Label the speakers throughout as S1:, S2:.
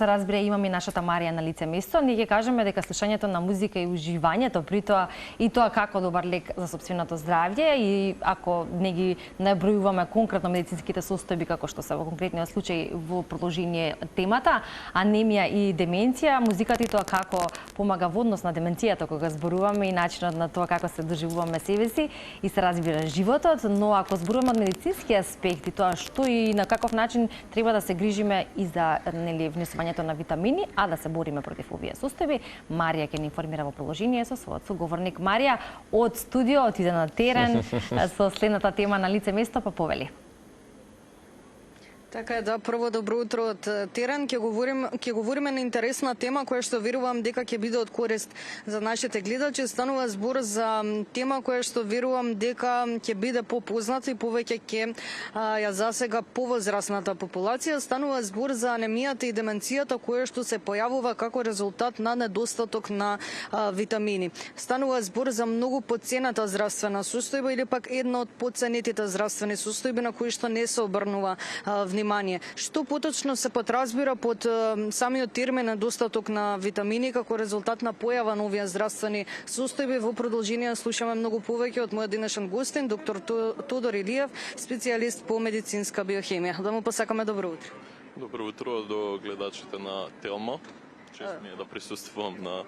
S1: се разбира, имаме и нашата Марија на лице место. Ние ќе кажеме дека слушањето на музика и уживањето при тоа и тоа како добар лек за сопственото здравје, и ако не ги набројуваме конкретно медицинските состојби како што се во конкретниот случај во продолжение темата, анемија и деменција, музиката и тоа како помага во однос на деменцијата кога зборуваме и начинот на тоа како се доживуваме себе си и се разбира животот, но ако зборуваме од медицински аспект и тоа што и на каков начин треба да се грижиме и за внесувањето на витамини, а да се бориме против овие состојби, Марија ќе ни информира во продолжение со својот суговорник. Марија, од студио отиде на терен со следната тема на лице место, па повели.
S2: Така е, да, прво добро утро од терен. Ќе говориме на интересна тема која што верувам дека ќе биде од корист за нашите гледачи. Станува збор за тема која што верувам дека ќе биде попозната и повеќе ќе ја засега повозрасната популација. Станува збор за анемијата и деменцијата која што се појавува како резултат на недостаток на витамини. Станува збор за многу потценета здравствена состојба или пак една од потценетите здравствени состојби на кои што не се обрнува внимание. Што поточно се подразбира под самиот термин недостаток на витамини како резултат на појава на овие здравствени состојби? Во продолжение слушаме многу повеќе од мојот денешен гостин, доктор Тодор Илиев, специјалист по медицинска биохемија. Да му посакаме добро утро.
S3: Добро утро до гледачите на Телма. Чест ми е да присуствувам на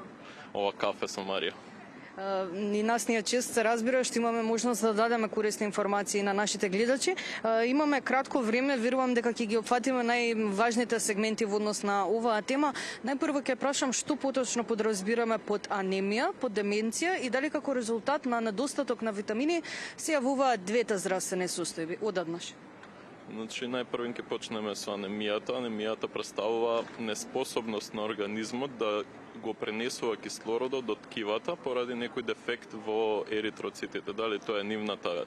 S3: ова кафе со Марија.
S2: Ни нас ни е чест, се разбира, што имаме можност да дадеме корисни информации на нашите гледачи. Имаме кратко време, верувам дека ќе ги опфатиме најважните сегменти во однос на оваа тема. Најпрво ќе прашам што поточно подразбираме под анемија, под деменција и дали како резултат на недостаток на витамини се јавуваат двете здравствени состојби одеднаш.
S3: Значи, најпрво ќе почнеме со анемијата. Анемијата представува неспособност на организмот да го пренесува кислородот до ткивата поради некој дефект во еритроцитите. Дали тоа е нивната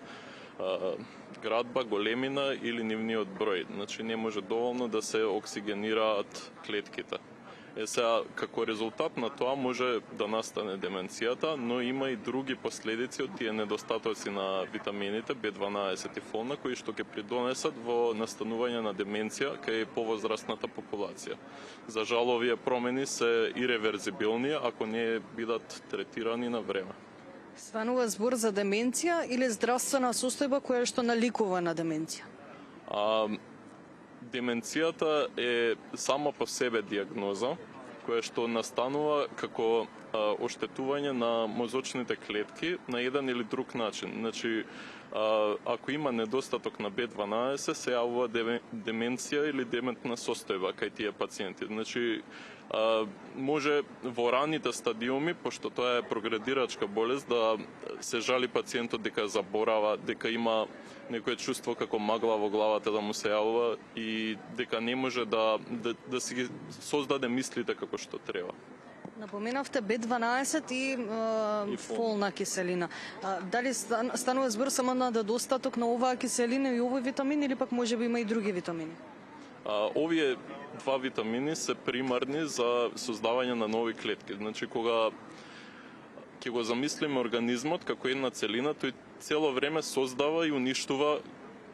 S3: градба, големина или нивниот број. Значи, не може доволно да се оксигенираат клетките. Сега, како резултат на тоа може да настане деменцијата, но има и други последици од тие недостатоци на витамините B12 и фолна, кои што ќе придонесат во настанување на деменција кај повозрастната популација. За жал, овие промени се иреверзибилни ако не бидат третирани на време.
S2: Станува збор за деменција или здравствена состојба која што наликува на деменција?
S3: Деменцијата е сама по себе диагноза, која што настанува како оштетување на мозочните клетки на еден или друг начин. Значи, ако има недостаток на B12, се јавува деменција или дементна состојба кај тие пациенти. Значи, може во раните стадиуми, пошто тоа е прогредирачка болест, да се жали пациентот дека заборава, дека има некое чувство како магла во главата да му се јавува и дека не може да си ги создаде мислите како што треба.
S2: Напоменавте B12 и фолна киселина. Дали станува збор само на недостаток на оваа киселина и овој витамин или пак можеби има и други витамини?
S3: Овие два витамини се примарни за создавање на нови клетки. Значи, кога ќе го замислиме организмот како една целина, тој цело време создава и уништува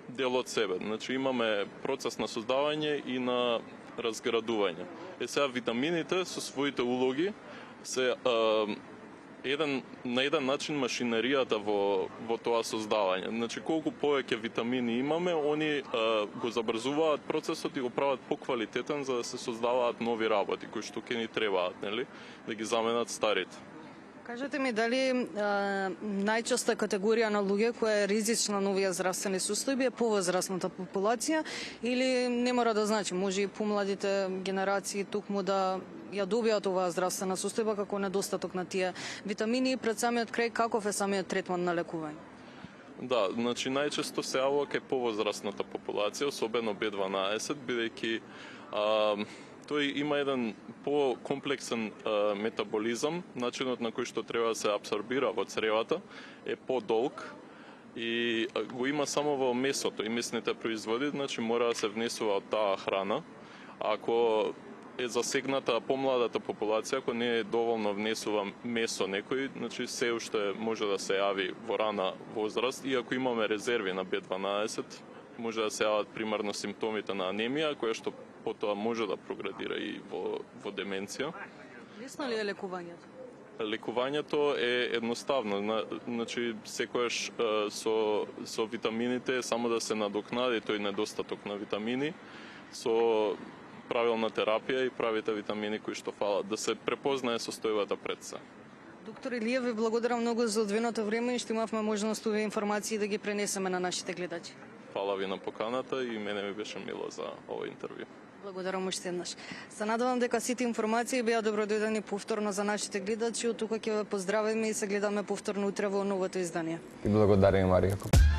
S3: дел од себе. Значи, имаме процес на создавање и на разградување. Сега витамините со своите улоги се на еден начин машинеријата во тоа создавање. Значи, колку повеќе витамини имаме, они го забрзуваат процесот и го прават поквалитетен за да се создаваат нови работи кои што ќе ни требаат, нели, да ги заменат старите.
S2: Кажете ми, дали најчеста категорија на луѓе која е ризична на овие здравствени состојби е повозрастната популација или не мора да значи, може и помладите генерации токму да ја добијат оваа здравствена состојба како недостаток на тие витамини и пред самиот крај каков е самиот третман на лекување?
S3: Да, значи најчесто се јавува кај повозрастната популација, особено B12, бидејќи тој има еден по-комплексен метаболизам, начинот на кој што треба да се абсорбира во цревата е подолг и го има само во месото и месните производи, значи мора да се внесува од таа храна. Ако е засегната помладата популација, ако не е доволно внесува месо некој, значи се уште може да се јави во рана возраст и ако имаме резерви на B12, може да се јават примарно симптомите на анемија, која што потоа може да прогредира и во деменција.
S2: Лесно ли е лекувањето?
S3: Лекувањето е едноставно, значи секојаш со витамините е само да се надокнади тој недостаток на витамини со правилна терапија и правите витамини кои што фалат, да се препознае состојбата пред се.
S2: Доктор Илиев, ви благодарам многу за одвоеното време и што имавме можност овие информации да ги пренесеме на нашите гледачи.
S3: Фала ви на поканата и мене ми беше мило за ова интервју.
S2: Благодарам уште еднаш. Се надевам дека сите информации беа добродојдени повторно за нашите гледачи. Од тука ќе ве поздравиме и се гледаме повторно утре во новото издание.
S4: И благодарим, Марија.